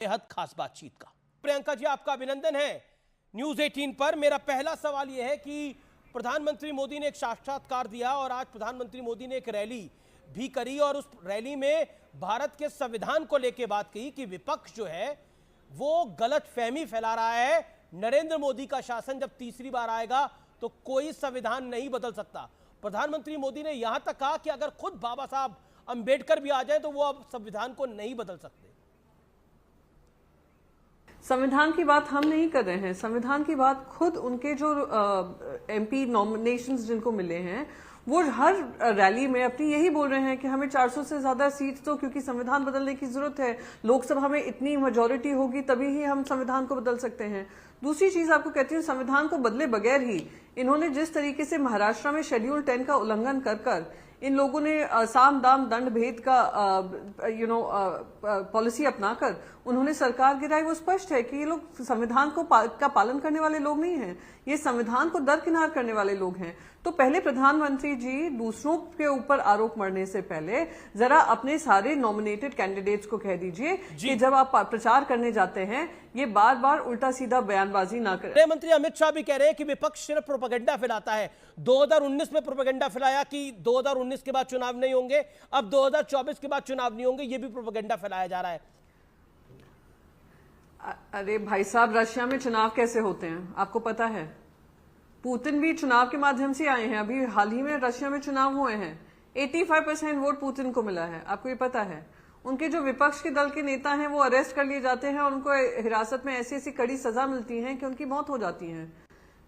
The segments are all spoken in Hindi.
बेहद खास बातचीत का। प्रियंका जी, आपका अभिनंदन है न्यूज 18 पर। मेरा पहला सवाल यह है कि प्रधानमंत्री मोदी ने एक साक्षात्कार दिया और आज प्रधानमंत्री मोदी ने एक रैली भी करी और उस रैली में भारत के संविधान को लेकर बात कही कि विपक्ष जो है वो गलत फहमी फैला रहा है। नरेंद्र मोदी का शासन जब तीसरी बार आएगा तो कोई संविधान नहीं बदल सकता। प्रधानमंत्री मोदी ने यहां तक कहा कि अगर खुद बाबा साहब अंबेडकर भी आ जाए तो वो अब संविधान को नहीं बदल सकते। संविधान की बात हम नहीं कर रहे हैं, संविधान की बात खुद उनके जो एमपी नॉमिनेशंस जिनको मिले हैं वो हर रैली में अपनी यही बोल रहे हैं कि हमें 400 से ज्यादा सीट दो क्योंकि संविधान बदलने की जरूरत है, लोकसभा में इतनी मेजोरिटी होगी तभी ही हम संविधान को बदल सकते हैं। दूसरी चीज आपको कहती हूँ, संविधान को बदले बगैर ही इन्होंने जिस तरीके से महाराष्ट्र में शेड्यूल 10 का उल्लंघन कर इन लोगों ने साम दाम दंड भेद का पॉलिसी अपनाकर उन्होंने सरकार गिराई। वो स्पष्ट है कि ये लोग संविधान का पालन करने वाले लोग नहीं हैं, ये संविधान को दरकिनार करने वाले लोग हैं। तो पहले प्रधानमंत्री जी दूसरों के ऊपर आरोप मढ़ने से पहले जरा अपने सारे नॉमिनेटेड कैंडिडेट्स को कह दीजिए कि जब आप प्रचार करने जाते हैं ये बार बार उल्टा सीधा बयानबाजी ना करें। गृह मंत्री अमित शाह भी कह रहे हैं कि विपक्ष सिर्फ प्रोपेगेंडा फैलाता है। 2019 में प्रोपेगेंडा फैलाया कि 2019 के बाद चुनाव नहीं होंगे, अब 2024 के बाद चुनाव नहीं होंगे, ये भी प्रोपेगेंडा फैलाया जा रहा है। अरे भाई साहब, रशिया में चुनाव कैसे होते हैं आपको पता है? पुतिन भी चुनाव के माध्यम से आए हैं। अभी हाल ही में रशिया में चुनाव हुए हैं, 85% वोट पुतिन को मिला है, आपको ये पता है। उनके जो विपक्ष के दल के नेता हैं वो अरेस्ट कर लिए जाते हैं और उनको हिरासत में ऐसी ऐसी कड़ी सजा मिलती है कि उनकी मौत हो जाती है।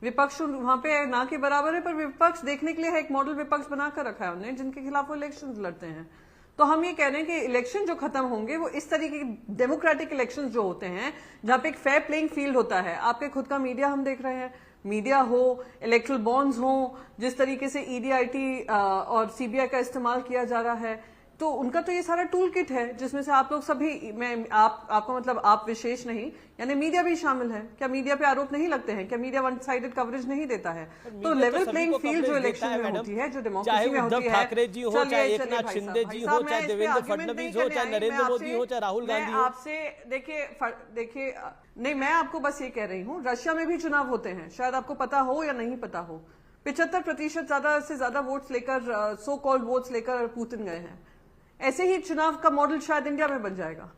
विपक्ष वहां पे ना के बराबर है, पर विपक्ष देखने के लिए है, एक मॉडल विपक्ष बनाकर रखा है उन्हें जिनके खिलाफ वो इलेक्शन लड़ते हैं। तो हम ये कह रहे हैं कि इलेक्शन जो खत्म होंगे वो इस तरीके के डेमोक्रेटिक इलेक्शन जो होते हैं जहां पे एक फेयर प्लेइंग फील्ड होता है। आपके खुद का मीडिया हम देख रहे हैं, मीडिया हो, इलेक्ट्रल बॉन्ड्स हो, जिस तरीके से ईडीआईटी और सीबीआई का इस्तेमाल किया जा रहा है, तो उनका तो ये सारा टूल किट है जिसमें से आप लोग सभी, मैं आपका मतलब आप विशेष नहीं, यानी मीडिया भी शामिल है। क्या मीडिया पे आरोप नहीं लगते हैं? क्या मीडिया वन साइडेड कवरेज नहीं देता है? तो लेवल प्लेइंग फील्ड जो इलेक्शन में होती है, जो डेमोक्रेसी में होती है, चाहे ठाकरे जी हो, चाहे एकनाथ शिंदे जी हो, चाहे देवेंद्र फडणवीस हो, चाहे नरेंद्र मोदी हो, चाहे राहुल गांधी हो, आपसे देखिए नहीं, मैं आपको बस ये कह रही हूँ, रशिया में भी चुनाव होते हैं, शायद आपको पता हो या नहीं पता हो। 75% ज्यादा से ज्यादा वोट्स लेकर, सो कॉल्ड वोट्स लेकर पुतिन गए हैं। ऐसे ही चुनाव का मॉडल शायद इंडिया में बन जाएगा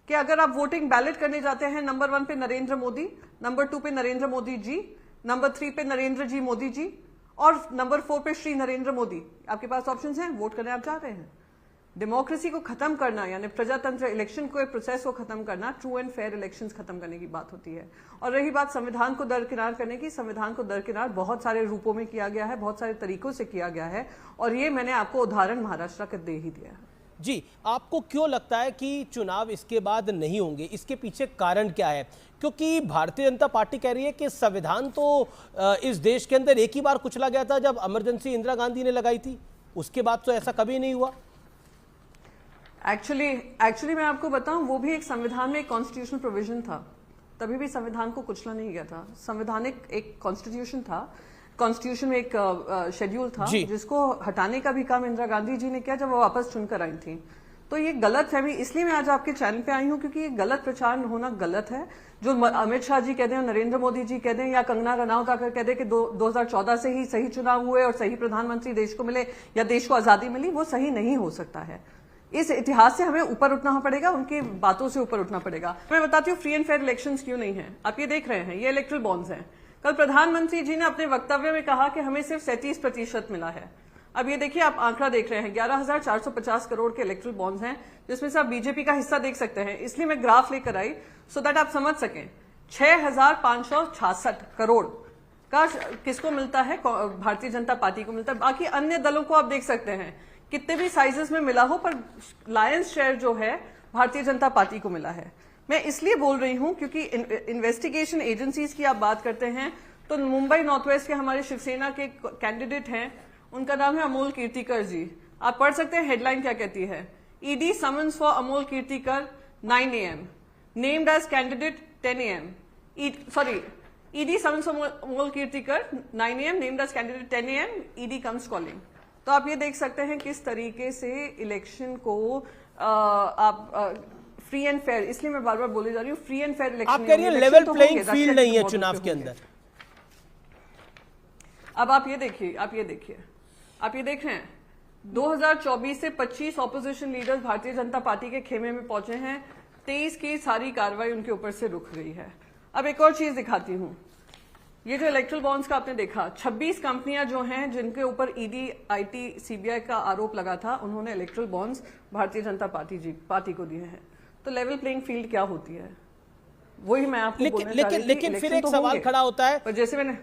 कि अगर आप वोटिंग बैलेट करने जाते हैं, नंबर 1 पे नरेंद्र मोदी, नंबर 2 पे नरेंद्र मोदी जी, नंबर 3 पे नरेंद्र जी मोदी जी और नंबर 4 पे श्री नरेंद्र मोदी, आपके पास ऑप्शंस हैं, वोट करने आप जा रहे हैं। डेमोक्रेसी को खत्म करना यानी प्रजातंत्र इलेक्शन को प्रोसेस को खत्म करना, ट्रू एंड फेयर इलेक्शंस खत्म करने की बात होती है। और रही बात संविधान को दरकिनार करने की, संविधान को दरकिनार बहुत सारे रूपों में किया गया है, बहुत सारे तरीकों से किया गया है और ये मैंने आपको उदाहरण महाराष्ट्र का दे ही दिया है। जी, आपको क्यों लगता है कि चुनाव इसके बाद नहीं होंगे? इसके पीछे कारण क्या है? क्योंकि भारतीय जनता पार्टी कह रही है कि संविधान तो इस देश के अंदर एक ही बार कुचला गया था जब इमरजेंसी इंदिरा गांधी ने लगाई थी, उसके बाद तो ऐसा कभी नहीं हुआ। एक्चुअली मैं आपको बताऊं, वो भी एक संविधान में एक कॉन्स्टिट्यूशनल प्रोविजन था, तभी भी संविधान को कुचला नहीं गया था। संवैधानिक एक कॉन्स्टिट्यूशन था, कॉन्स्टिट्यूशन में एक शेड्यूल था जिसको हटाने का भी काम इंदिरा गांधी जी ने किया जब वो वापस चुनकर आई थी। तो ये गलत फहमी, इसलिए मैं आज आपके चैनल पे आई हूं क्योंकि ये गलत प्रचार होना गलत है। जो अमित शाह जी कहते हैं, नरेंद्र मोदी जी कहते हैं या कंगना रनौत आकर कहते हैं कि 2014 से ही सही चुनाव हुए और सही प्रधानमंत्री देश को मिले या देश को आजादी मिली, वो सही नहीं हो सकता है। इस इतिहास से हमें ऊपर उठना पड़ेगा, उनकी बातों से ऊपर उठना पड़ेगा। मैं बताती हूँ फ्री एंड फेयर इलेक्शंस क्यों नहीं है। आप ये देख रहे हैं, ये इलेक्ट्रल बॉन्ड्स हैं। कल प्रधानमंत्री जी ने अपने वक्तव्य में कहा कि हमें सिर्फ 37% मिला है। अब ये देखिए, आप आंकड़ा देख रहे हैं, 11,450 करोड़ के इलेक्ट्रल बॉन्ड्स हैं जिसमें से आप बीजेपी का हिस्सा देख सकते हैं। इसलिए मैं ग्राफ लेकर आई सो दैट आप समझ सकें। 6,566 करोड़ का किसको मिलता है? भारतीय जनता पार्टी को मिलता है। बाकी अन्य दलों को आप देख सकते हैं कितने भी साइजेस में मिला हो, पर लायंस शेयर जो है भारतीय जनता पार्टी को मिला है। मैं इसलिए बोल रही हूं क्योंकि इन्वेस्टिगेशन एजेंसीज की आप बात करते हैं तो मुंबई नॉर्थ वेस्ट के हमारे शिवसेना के कैंडिडेट हैं, उनका नाम है अमोल कीर्तिकर जी। आप पढ़ सकते हैं हेडलाइन क्या कहती है, ED summons for Amol Kirtikar 9 AM, named as candidate 10 AM। ED summons for Amol Kirtikar 9 AM, named as candidate 10 AM, ED comes calling. तो आप ये देख सकते हैं किस तरीके से इलेक्शन को आप फ्री एंड फेयर, इसलिए मैं बार बार बोले जा रही हूँ फ्री एंड फेयर इलेक्शन। आप कह रही हैं लेवल प्लेइंग फील्ड नहीं है चुनाव के अंदर। अब आप ये देखिए, आप ये देख रहे हैं 2024 से 25 opposition leaders Bharatiya Janata party के खेमे में पहुंचे हैं, 23 की सारी कार्रवाई उनके ऊपर से रुक गई है। अब एक और चीज दिखाती हूं, ये जो इलेक्ट्रल बॉन्ड्स का आपने देखा, 26 कंपनियां जो हैं जिनके ऊपर ईडी, आईटी, सीबीआई का आरोप लगा था, उन्होंने erectile bonds Bharatiya Janata party को दिए हैं। तो लेवल प्लेइंग फील्ड क्या होती है, वही मैं आपको बोलना चाह रही थी। लेकिन फिर एक सवाल खड़ा होता है, पर जैसे मैंने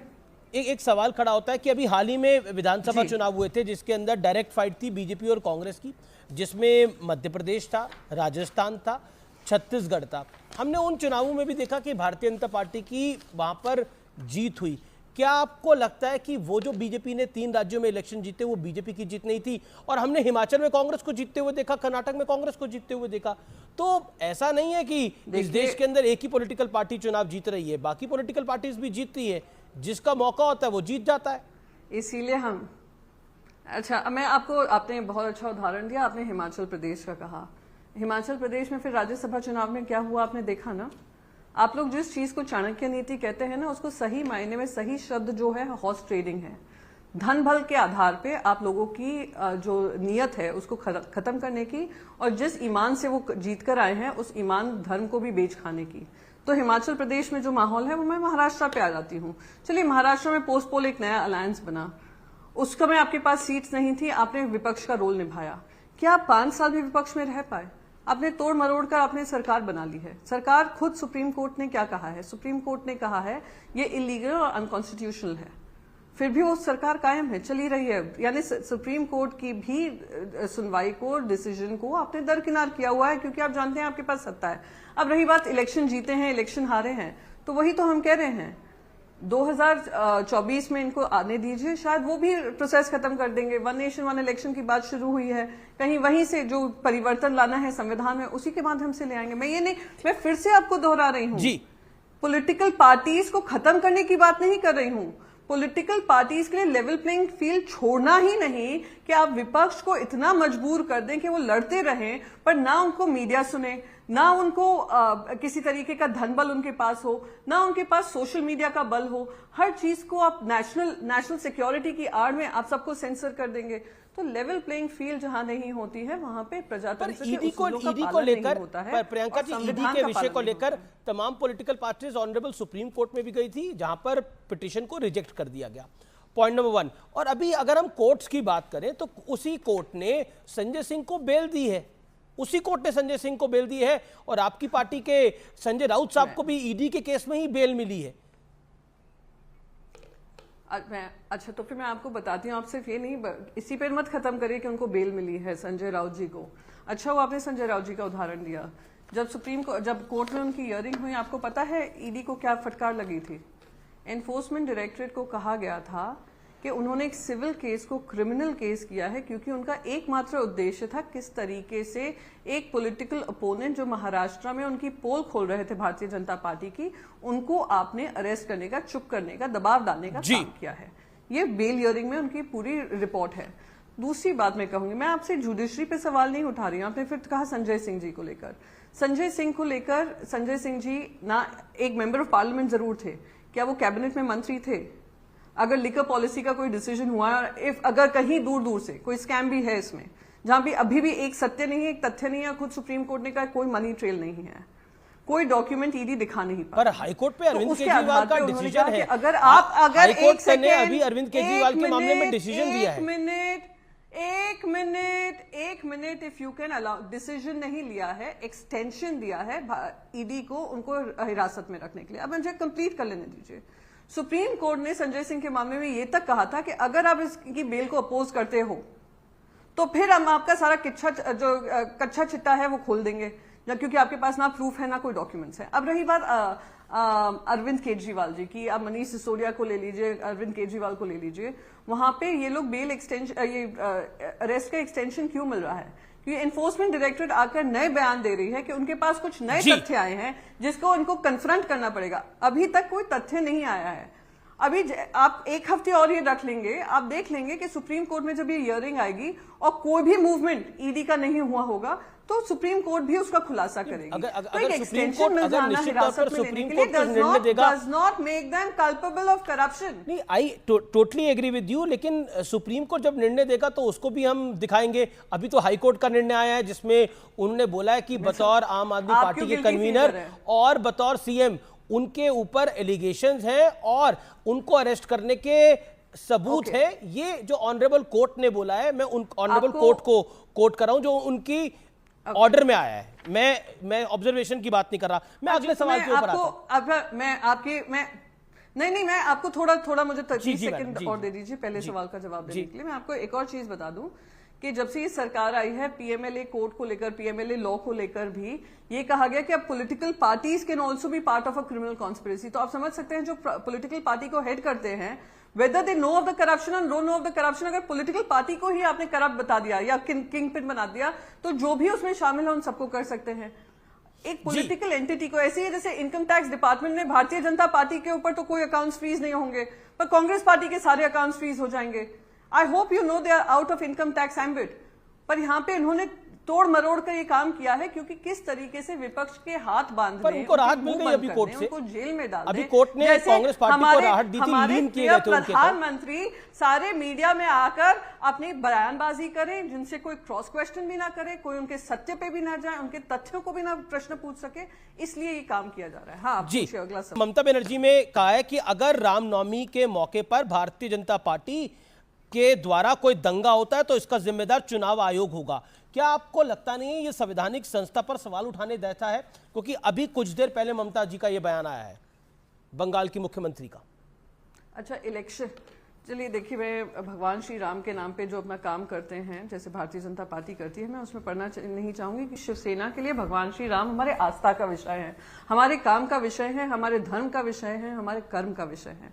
एक सवाल खड़ा होता है कि अभी हाल ही में विधानसभा चुनाव हुए थे जिसके अंदर डायरेक्ट फाइट थी बीजेपी और कांग्रेस की, जिसमें मध्य प्रदेश था, राजस्थान था, छत्तीसगढ़ था। हमने उन चुनावों में भी देखा कि भारतीय जनता पार्टी की वहां पर जीत हुई। क्या आपको लगता है कि वो जो बीजेपी ने 3 राज्यों में इलेक्शन जीते वो बीजेपी की जीत नहीं थी? और हमने हिमाचल में कांग्रेस को जीतते हुए देखा, कर्नाटक में कांग्रेस को जीतते हुए देखा। तो ऐसा नहीं है कि इस देश के अंदर एक ही पॉलिटिकल पार्टी चुनाव जीत रही है, बाकी पॉलिटिकल पार्टीज भी जीतती है, जिसका मौका होता है वो जीत जाता है। इसीलिए हम मैं आपको, आपने बहुत अच्छा उदाहरण दिया, आपने हिमाचल प्रदेश का कहा। हिमाचल प्रदेश में फिर राज्यसभा चुनाव में क्या हुआ आपने देखा ना। आप लोग जिस चीज को चाणक्य नीति कहते हैं ना, उसको सही मायने में सही शब्द जो है हॉर्स ट्रेडिंग है। धन बल के आधार पे आप लोगों की जो नियत है उसको खत्म करने की, और जिस ईमान से वो जीत कर आए हैं उस ईमान धर्म को भी बेच खाने की। तो हिमाचल प्रदेश में जो माहौल है वो मैं महाराष्ट्र पे आ जाती हूँ। चलिए, महाराष्ट्र में पोस्ट पोल एक नया अलायंस बना, उस समय आपके पास सीट्स नहीं थी, आपने विपक्ष का रोल निभाया। क्या आप 5 साल भी विपक्ष में रह पाए? आपने तोड़ मरोड़ कर आपने सरकार बना ली है। सरकार खुद, सुप्रीम कोर्ट ने क्या कहा है? सुप्रीम कोर्ट ने कहा है ये इलीगल और अनकॉन्स्टिट्यूशनल है, फिर भी वो सरकार कायम है, चली रही है। यानी सुप्रीम कोर्ट की भी सुनवाई को, डिसीजन को आपने दरकिनार किया हुआ है, क्योंकि आप जानते हैं आपके पास सत्ता है। अब रही बात इलेक्शन जीते हैं, इलेक्शन हारे हैं, तो वही तो हम कह रहे हैं 2024 में इनको आने दीजिए, शायद वो भी प्रोसेस खत्म कर देंगे। 1 नेशन 1 इलेक्शन की बात शुरू हुई है, कहीं वहीं से जो परिवर्तन लाना है संविधान में उसी के माध्यम से ले आएंगे। मैं फिर से आपको दोहरा रही हूँ जी, पॉलिटिकल पार्टीज को खत्म करने की बात नहीं कर रही हूँ। पॉलिटिकल पार्टीज के लिए लेवल प्लेइंग फील्ड छोड़ना ही नहीं कि आप विपक्ष को इतना मजबूर कर दें कि वो लड़ते रहें, पर ना उनको मीडिया सुने, ना उनको किसी तरीके का धन बल उनके पास हो, ना उनके पास सोशल मीडिया का बल हो। हर चीज को आप नेशनल सिक्योरिटी की आड़ में आप सबको सेंसर कर देंगे। तो लेवल प्लेइंग फील्ड जहां नहीं होती है वहां पे प्रजातंत्र के उसूलों का पालन नहीं होता है। प्रियंका जी, ईडी के विषय को लेकर तमाम political parties honourable supreme court में भी गई थी, जहां पर पिटीशन को रिजेक्ट कर दिया गया। Point number 1। और अभी अगर हम कोर्ट्स की बात करें तो उसी कोर्ट ने संजय सिंह को बेल दी है, उसी कोर्ट ने संजय सिंह को बेल दी है, और आपकी पार्टी के संजय राउत साहब को भी ईडी के केस में ही बेल मिली है। अच्छा, तो फिर मैं आपको बताती हूँ, आप सिर्फ ये नहीं, इसी पर मत खत्म करिए कि उनको बेल मिली है संजय राउत जी को। अच्छा, वो आपने संजय राउत जी का उदाहरण दिया। जब कोर्ट में उनकी हियरिंग हुई, आपको पता है ईडी को क्या फटकार लगी थी? एनफोर्समेंट डायरेक्टरेट को कहा गया था कि उन्होंने एक सिविल केस को क्रिमिनल केस किया है, क्योंकि उनका एकमात्र उद्देश्य था किस तरीके से एक पॉलिटिकल अपोनेंट जो महाराष्ट्र में उनकी पोल खोल रहे थे भारतीय जनता पार्टी की, उनको आपने अरेस्ट करने का, चुप करने का, दबाव डालने का काम किया है। ये बेल हियरिंग में उनकी पूरी रिपोर्ट है। दूसरी बात मैं कहूंगी, मैं आपसे जुडिशरी पे सवाल नहीं उठा रही हूं। आपने फिर कहा संजय सिंह जी को लेकर, संजय सिंह जी ना एक मेंबर ऑफ पार्लियामेंट जरूर थे, क्या वो कैबिनेट में मंत्री थे? अगर लिकर पॉलिसी का कोई डिसीजन हुआ, अगर कहीं दूर दूर से कोई स्कैम भी है इसमें, जहां भी अभी भी एक सत्य नहीं है, एक तथ्य नहीं है, खुद सुप्रीम कोर्ट ने कहा कोई मनी ट्रेल नहीं है, कोई डॉक्यूमेंट ईडी दिखा नहीं पा। पर हाईकोर्ट पे अरविंद केजरीवाल का डिसीजन है। अगर एक सेकंड ने अभी अरविंद केजरीवाल के मामले में डिसीजन दिया है। एक minute, if you can allow, decision नहीं लिया है, एक्सटेंशन दिया है ईडी को, उनको हिरासत में रखने के लिए। अब मुझे कंप्लीट कर लेने दीजिए। सुप्रीम कोर्ट ने संजय सिंह के मामले में यह तक कहा था कि अगर आप इसकी बेल को अपोज करते हो तो फिर हम आपका सारा कच्चा चिट्टा है वो खोल देंगे, क्योंकि आपके पास ना प्रूफ है ना कोई डॉक्यूमेंट्स है। अब रही बात अरविंद केजरीवाल जी की, आप मनीष सिसोदिया को ले लीजिए, अरविंद केजरीवाल को ले लीजिए, वहां पे ये लोग बेल एक्सटेंशन, ये अरेस्ट का एक्सटेंशन क्यों मिल रहा है? क्योंकि एनफोर्समेंट डायरेक्टरेट आकर नए बयान दे रही है कि उनके पास कुछ नए तथ्य आए हैं जिसको उनको कन्फ्रंट करना पड़ेगा। अभी तक कोई तथ्य नहीं आया है। अभी आप एक हफ्ते और ये रख लेंगे, आप देख लेंगे कि सुप्रीम कोर्ट में जब ये हियरिंग आएगी और कोई भी मूवमेंट ईडी का नहीं हुआ होगा तो सुप्रीम कोर्ट भी उसका खुलासा करेगी। अगर सुप्रीम कोर्ट अगर निश्चित तौर पर सुप्रीम कोर्ट कुछ निर्णय देगा, does not make them culpable of corruption। नहीं, I totally agree with you, लेकिन सुप्रीम कोर्ट जब निर्णय देगा तो उसको भी हम दिखाएंगे। अभी तो हाई कोर्ट का निर्णय आया है जिसमें उन्होंने बोला है कि बतौर आम आदमी पार्टी के कन्वीनर और बतौर सीएम उनके ऊपर एलिगेशंस हैं और उनको अरेस्ट करने के सबूत है। ये जो ऑनरेबल कोर्ट ने बोला है, मैं उन ऑनरेबल कोर्ट को कोट कर रहा हूं जो उनकी ऑर्डर में आया है। मैं ऑब्जर्वेशन की बात नहीं कर रहा, मैं अगले सवाल के ऊपर आता हूं। मैं आपको थोड़ा मुझे 30 सेकंड और दे दीजिए पहले सवाल का जवाब देने के लिए। मैं आपको एक और चीज बता दूं कि जब से ये सरकार आई है, पीएमएलए कोड को लेकर, पीएमएलए लॉ को लेकर भी ये कहा गया कि अब political parties can also be part of a criminal conspiracy. तो आप समझ सकते हैं जो पॉलिटिकल पार्टी को हेड करते हैं, whether they know of the corruption और don't know of the corruption, अगर पॉलिटिकल पार्टी को ही आपने करप्ट बता दिया या किंग पिन बना दिया तो जो भी उसमें शामिल है उन सबको कर सकते हैं। एक पॉलिटिकल एंटिटी को ऐसे ही जैसे इनकम टैक्स डिपार्टमेंट में भारतीय जनता पार्टी के ऊपर तो कोई अकाउंट्स फ्रीज नहीं होंगे, पर कांग्रेस पार्टी के सारे अकाउंट्स फ्रीज हो जाएंगे। I hope you know they are out of income tax ambit. पर यहाँ पे इन्होंने तोड़ मरोड़ कर ये काम किया है क्योंकि किस तरीके से विपक्ष के हाथ बांधने, पर उनको राहत मिल गई अभी कोर्ट से, उनको जेल में डाल अभी कोर्ट ने कांग्रेस पार्टी को राहत दी थी, लीन किए गए थे उनके। प्रधानमंत्री सारे मीडिया में आकर अपनी बयानबाजी करें जिनसे कोई क्रॉस क्वेश्चन भी ना करे, कोई उनके सत्य पे भी ना जाए, उनके तथ्यों को भी ना प्रश्न पूछ सके, इसलिए ये काम किया जा रहा है। हाँ जी, अगला सवाल। ममता बनर्जी ने कहा है कि अगर रामनवमी के मौके पर भारतीय जनता पार्टी के द्वारा कोई दंगा होता है तो इसका जिम्मेदार चुनाव आयोग होगा। क्या आपको लगता नहीं है ये संवैधानिक संस्था पर सवाल उठाने देता है? क्योंकि अभी कुछ देर पहले ममता जी का ये बयान आया है बंगाल की मुख्यमंत्री का। अच्छा, इलेक्शन, चलिए देखिए, मैं भगवान श्री राम के नाम पे जो अपना काम करते हैं जैसे भारतीय जनता पार्टी करती है, मैं उसमें पढ़ना नहीं चाहूंगी कि शिवसेना के लिए भगवान श्री राम हमारे आस्था का विषय है, हमारे काम का विषय है, हमारे धर्म का विषय है, हमारे कर्म का विषय है।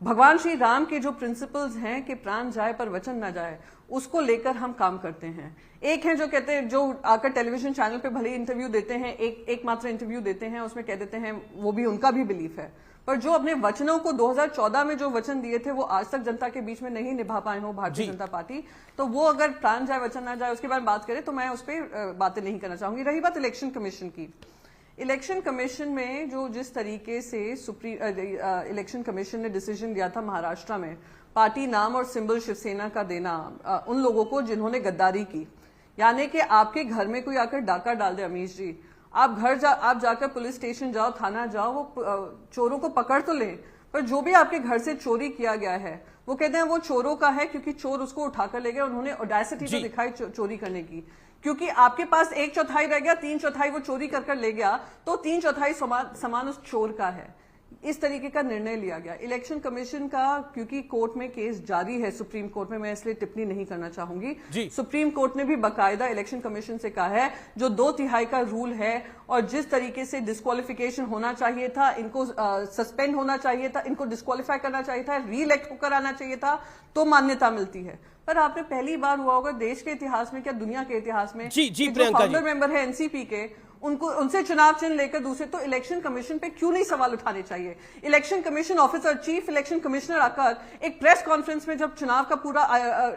भगवान श्री राम के जो प्रिंसिपल्स हैं कि प्राण जाए पर वचन ना जाए, उसको लेकर हम काम करते हैं। एक है जो कहते हैं, जो आकर टेलीविजन चैनल पे भले इंटरव्यू देते हैं, एक मात्र इंटरव्यू देते हैं, उसमें कह देते हैं वो भी उनका भी बिलीफ है, पर जो अपने वचनों को 2014 में जो वचन दिए थे वो आज तक जनता के बीच में नहीं निभा पाए हो भारतीय जनता पार्टी, तो वो अगर प्राण जाए वचन ना जाए उसके बारे में बात करें तो मैं उस पर बातें नहीं करना चाहूंगी। रही बात इलेक्शन कमीशन की, इलेक्शन कमीशन में जो जिस तरीके से इलेक्शन कमीशन ने डिसीजन दिया था महाराष्ट्र में पार्टी नाम और सिंबल शिवसेना का देना उन लोगों को जिन्होंने गद्दारी की, यानी कि आपके घर में कोई आकर डाका डाल दे, अमीश जी आप जाकर पुलिस स्टेशन जाओ, थाना जाओ, वो चोरों को पकड़ तो लें, पर जो भी आपके घर से चोरी किया गया है वो कहते हैं वो चोरों का है क्योंकि चोर उसको उठाकर ले गए, उन्होंने ऑडेसिटी तो दिखाई चोरी करने की, क्योंकि आपके पास 1/4 रह गया, 3/4 वो चोरी कर ले गया, तो 3/4 सामान उस चोर का है। इस तरीके का निर्णय लिया गया इलेक्शन कमीशन का, क्योंकि कोर्ट में केस जारी है सुप्रीम कोर्ट में, मैं इसलिए टिप्पणी नहीं करना चाहूंगी। सुप्रीम कोर्ट ने भी बाकायदा इलेक्शन कमीशन से कहा है जो 2/3 का रूल है और जिस तरीके से डिस्क्वालिफिकेशन होना चाहिए था, इनको सस्पेंड होना चाहिए था, इनको डिस्क्वालीफाई करना चाहिए था, रीइलेक्ट होकर आना चाहिए था, तो मान्यता मिलती है। पर आपने पहली बार हुआ होगा देश के इतिहास में, क्या दुनिया के इतिहास में, जो फाउंडर मेंबर है एनसीपी के, उनसे चुनाव चिन्ह लेकर दूसरे, तो इलेक्शन कमीशन पे क्यों नहीं सवाल उठाने चाहिए? Election commission officer, chief election commissioner आकर एक प्रेस कॉन्फ्रेंस में जब चुनाव का पूरा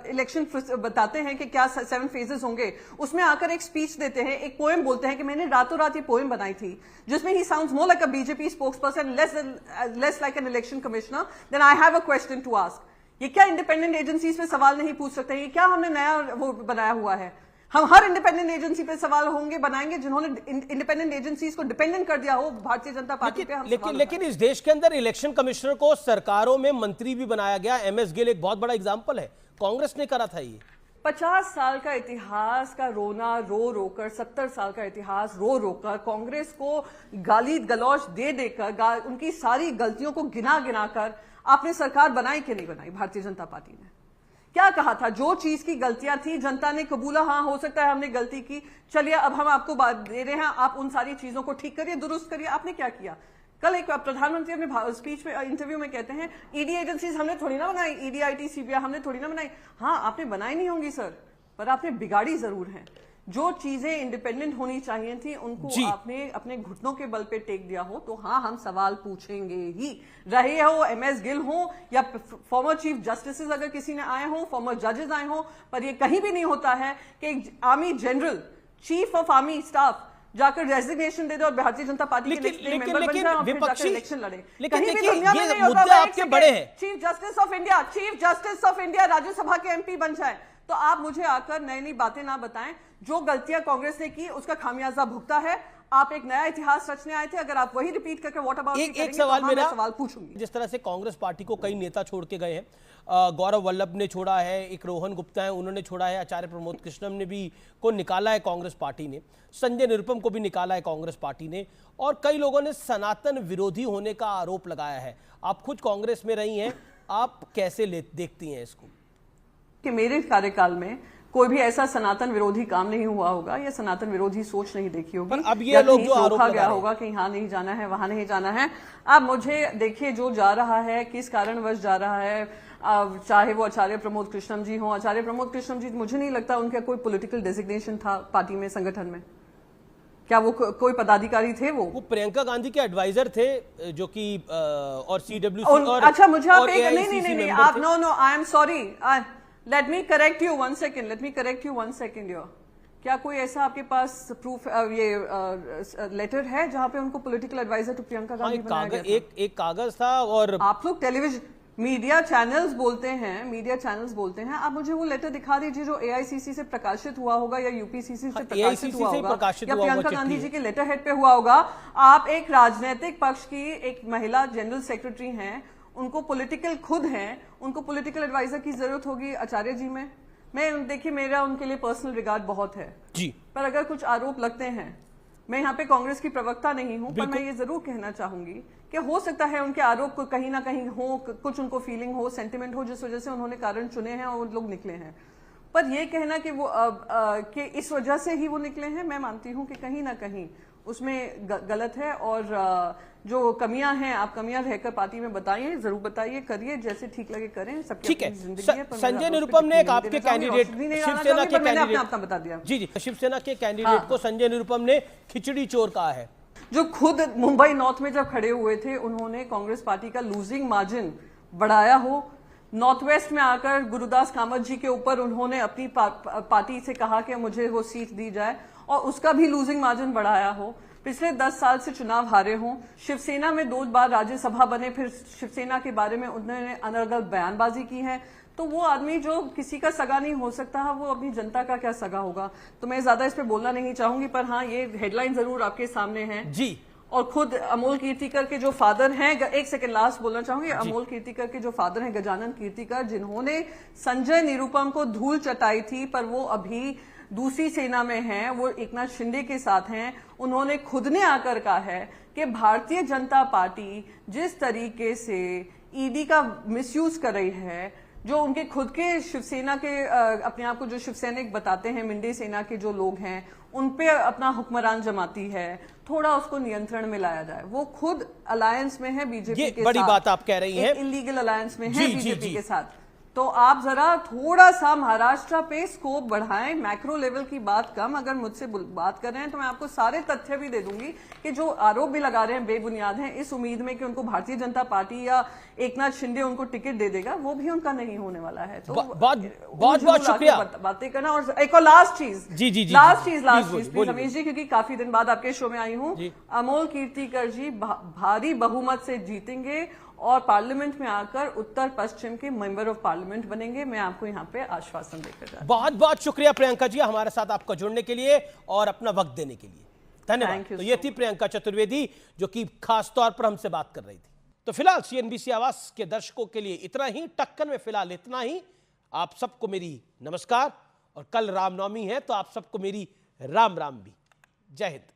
इलेक्शन बताते हैं कि क्या 7 फेजेस होंगे, उसमें आकर एक स्पीच देते हैं, एक पोएम बोलते हैं कि मैंने रातों रात ये पोएम बनाई थी, जिसमें he sounds more like a BJP spokesperson, less like an election commissioner. Then I have a question to ask, ये क्या इंडिपेंडेंट एजेंसीज पे सवाल नहीं पूछ सकते? ये क्या हमने नया वो बनाया हुआ है? हम हर इंडिपेंडेंट एजेंसी पे सवाल होंगे बनाएंगे जिन्होंने इंडिपेंडेंट एजेंसीज को डिपेंडेंट कर दिया हो भारतीय जनता पार्टी पे। लेकिन इस देश के अंदर इलेक्शन कमिश्नर को सरकारों में मंत्री भी बनाया गया। एमएस गिल एक बहुत बड़ा एग्जांपल है, कांग्रेस ने करा था ये। 50 साल का इतिहास का रोना रो रोकर, 70 साल का इतिहास रो रोकर, कांग्रेस को गाली गलौज दे देकर, उनकी सारी गलतियों को गिना गिना कर आपने सरकार बनाई कि नहीं बनाई? भारतीय जनता पार्टी ने क्या कहा था? जो चीज की गलतियां थी जनता ने कबूला, हाँ हो सकता है हमने गलती की, चलिए अब हम आपको बात दे रहे हैं, आप उन सारी चीजों को ठीक करिए, दुरुस्त करिए। आपने क्या किया? कल एक प्रधानमंत्री अपने स्पीच में, इंटरव्यू में कहते हैं ईडी एजेंसीज हमने थोड़ी ना बनाई, ईडी आईटी सीबीआई हमने थोड़ी ना बनाई। हाँ आपने बनाई नहीं होंगी सर, पर आपने बिगाड़ी जरूर है। जो चीजें इंडिपेंडेंट होनी चाहिए थी उनको आपने अपने घुटनों के बल पे टेक दिया हो तो हाँ, हम सवाल पूछेंगे ही। रहे हो MS गिल हो या फॉर्मर चीफ जस्टिस अगर किसी ने आए हो, फॉर्मर जजेस आए हो, पर ये कहीं भी नहीं होता है कि army general, chief of army staff जाकर रेजिग्नेशन दे दे और भारतीय जनता पार्टी के नेक्स्ट मेंबर बन जाए और फिर जाकर इलेक्शन लड़े। कहीं भी दुनिया में नहीं होता है। आपके बड़े हैं। Chief justice of India Rajya Sabha के MP बन जाए तो आप मुझे आकर नई नई बातें ना बताएं। जो गलतियां कांग्रेस ने की उसका खामियाजा भुगता है। आप एक नया इतिहास रचने आए थे, अगर आप वही रिपीट करके व्हाट अबाउट एक सवाल मेरा सवाल पूछूंगी। जिस तरह से कांग्रेस पार्टी को कई नेता छोड़ के गए हैं, गौरव वल्लभ ने छोड़ा है, एक रोहन गुप्ता है उन्होंने छोड़ा है, आचार्य प्रमोद कृष्णम ने भी को निकाला है कांग्रेस पार्टी ने, संजय निरुपम को भी निकाला है कांग्रेस पार्टी ने, और कई लोगों ने सनातन विरोधी होने का आरोप लगाया है। आप खुद कांग्रेस में रही हैं, आप कैसे देखती हैं इसको? कि मेरे कार्यकाल में कोई भी ऐसा सनातन विरोधी काम नहीं हुआ होगा या सनातन विरोधी सोच नहीं देखी होगी। पर अब ये लोग जो आरोप गया होगा कि यहाँ नहीं जाना है, वहां नहीं जाना है। अब मुझे देखिए जो जा रहा है, किस कारणवश जा रहा है, चाहे वो आचार्य प्रमोद कृष्णम जी हो। आचार्य प्रमोद कृष्णम जी, मुझे नहीं लगता उनका कोई पॉलिटिकल डेजिग्नेशन था पार्टी में, संगठन में। क्या वो कोई पदाधिकारी थे? वो प्रियंका गांधी के एडवाइजर थे जो कि और CWC और अच्छा, मुझे आप एक नहीं आप no I am sorry, let me correct you one second your. क्या कोई ऐसा आपके पास प्रूफ ये लेटर है जहां पे उनको political adviser to Priyanka Gandhi बनाया गया था? एक कागज था। और आप लोग टेलीविजन मीडिया चैनल्स बोलते हैं, आप मुझे वो लेटर दिखा दीजिए जो AICC से प्रकाशित हुआ होगा या UPCC से प्रकाशित हुआ होगा या प्रियंका गांधी जी के लेटर हेड पे हुआ होगा। आप एक राजनीतिक पक्ष की एक महिला जनरल सेक्रेटरी हैं, उनको पॉलिटिकल खुद हैं, उनको पॉलिटिकल एडवाइजर की जरूरत होगी आचार्य जी में? मैं देखिए, मेरा उनके लिए पर्सनल रिगार्ड बहुत है जी, पर अगर कुछ आरोप लगते हैं, मैं यहाँ पे कांग्रेस की प्रवक्ता नहीं हूं, पर मैं ये जरूर कहना चाहूंगी कि हो सकता है उनके आरोप को कहीं ना कहीं हो, कुछ उनको फीलिंग हो, सेंटिमेंट हो, जिस वजह से उन्होंने कारण चुने हैं और लोग निकले हैं। पर ये कहना कि वो कि इस वजह से ही वो निकले हैं, मैं मानती हूं कि कहीं ना कहीं उसमें गलत है। और जो कमियां हैं, आप कमियां रहकर पार्टी में बताइए, जरूर बताइए, करिए, जैसे ठीक लगे करें। सबकी अपनी जिंदगी है। संजय निरुपम ने एक आपके कैंडिडेट शिवसेना के कैंडिडेट अपना बता दिया जी, शिवसेना के कैंडिडेट को संजय निरुपम ने खिचड़ी चोर कहा है, जो खुद मुंबई नॉर्थ में जब खड़े हुए थे उन्होंने कांग्रेस पार्टी का लूजिंग मार्जिन बढ़ाया हो। नॉर्थ वेस्ट में आकर गुरुदास कामत जी के ऊपर उन्होंने अपनी पार्टी से कहा कि मुझे वो सीट दी जाए और उसका भी लूजिंग मार्जिन बढ़ाया हो। पिछले 10 साल से चुनाव हारे हों, शिवसेना में 2 बार राज्यसभा बने, फिर शिवसेना के बारे में उन्होंने अनर्गल बयानबाजी की है। तो वो आदमी जो किसी का सगा नहीं हो सकता है, वो अपनी जनता का क्या सगा होगा? तो मैं ज्यादा इस पे बोलना नहीं चाहूंगी, पर हाँ, ये हेडलाइन जरूर आपके सामने है जी। और खुद अमोल कीर्तिकर के जो फादर हैं, एक सेकंड लास्ट बोलना चाहूंगी, अमोल कीर्तिकर के जो फादर हैं गजानन कीर्तिकर, जिन्होंने संजय निरुपम को धूल चटाई थी, पर वो अभी दूसरी सेना में हैं, वो एकनाथ शिंदे के साथ हैं। उन्होंने खुद ने आकर कहा है कि भारतीय जनता पार्टी जिस तरीके से ईडी का मिसयूज कर रही है, जो उनके खुद के शिवसेना के अपने आप को जो शिवसैनिक बताते हैं, मिंडे सेना के जो लोग हैं, उन पे अपना हुक्मरान जमाती है, थोड़ा उसको नियंत्रण में लाया जाए। वो खुद अलायंस में है बीजेपी के साथ, बड़ी बात आप कह रही हैं, इलीगल अलायंस में है बीजेपी के साथ। तो आप जरा थोड़ा सा महाराष्ट्र पे स्कोप बढ़ाएं, मैक्रो लेवल की बात कम। अगर मुझसे बात कर रहे हैं तो मैं आपको सारे तथ्य भी दे दूंगी कि जो आरोप भी लगा रहे हैं बेबुनियाद हैं, इस उम्मीद में कि उनको भारतीय जनता पार्टी या एकनाथ शिंदे उनको टिकट दे देगा, वो भी उनका नहीं होने वाला है। तो बहुत शुक्रिया बातें करना। और एक और लास्ट चीज रमेश जी, क्योंकि काफी दिन बाद आपके शो में आई हूँ, अमोल कीर्तिकर जी भारी बहुमत से जीतेंगे और पार्लियामेंट में आकर उत्तर पश्चिम के मेंबर ऑफ पार्लियामेंट बनेंगे। मैं आपको यहाँ पे आश्वासन देकर जा रहा हूं। बहुत बहुत शुक्रिया प्रियंका जी, हमारे साथ आपका जुड़ने के लिए और अपना वक्त देने के लिए धन्यवाद। तो ये थी प्रियंका चतुर्वेदी जो कि खास तौर पर हमसे बात कर रही थी। तो फिलहाल CNBC आवाज के दर्शकों के लिए इतना ही, टक्कर में फिलहाल इतना ही। आप सबको मेरी नमस्कार, और कल रामनवमी है तो आप सबको मेरी राम राम भी। जय हिंद।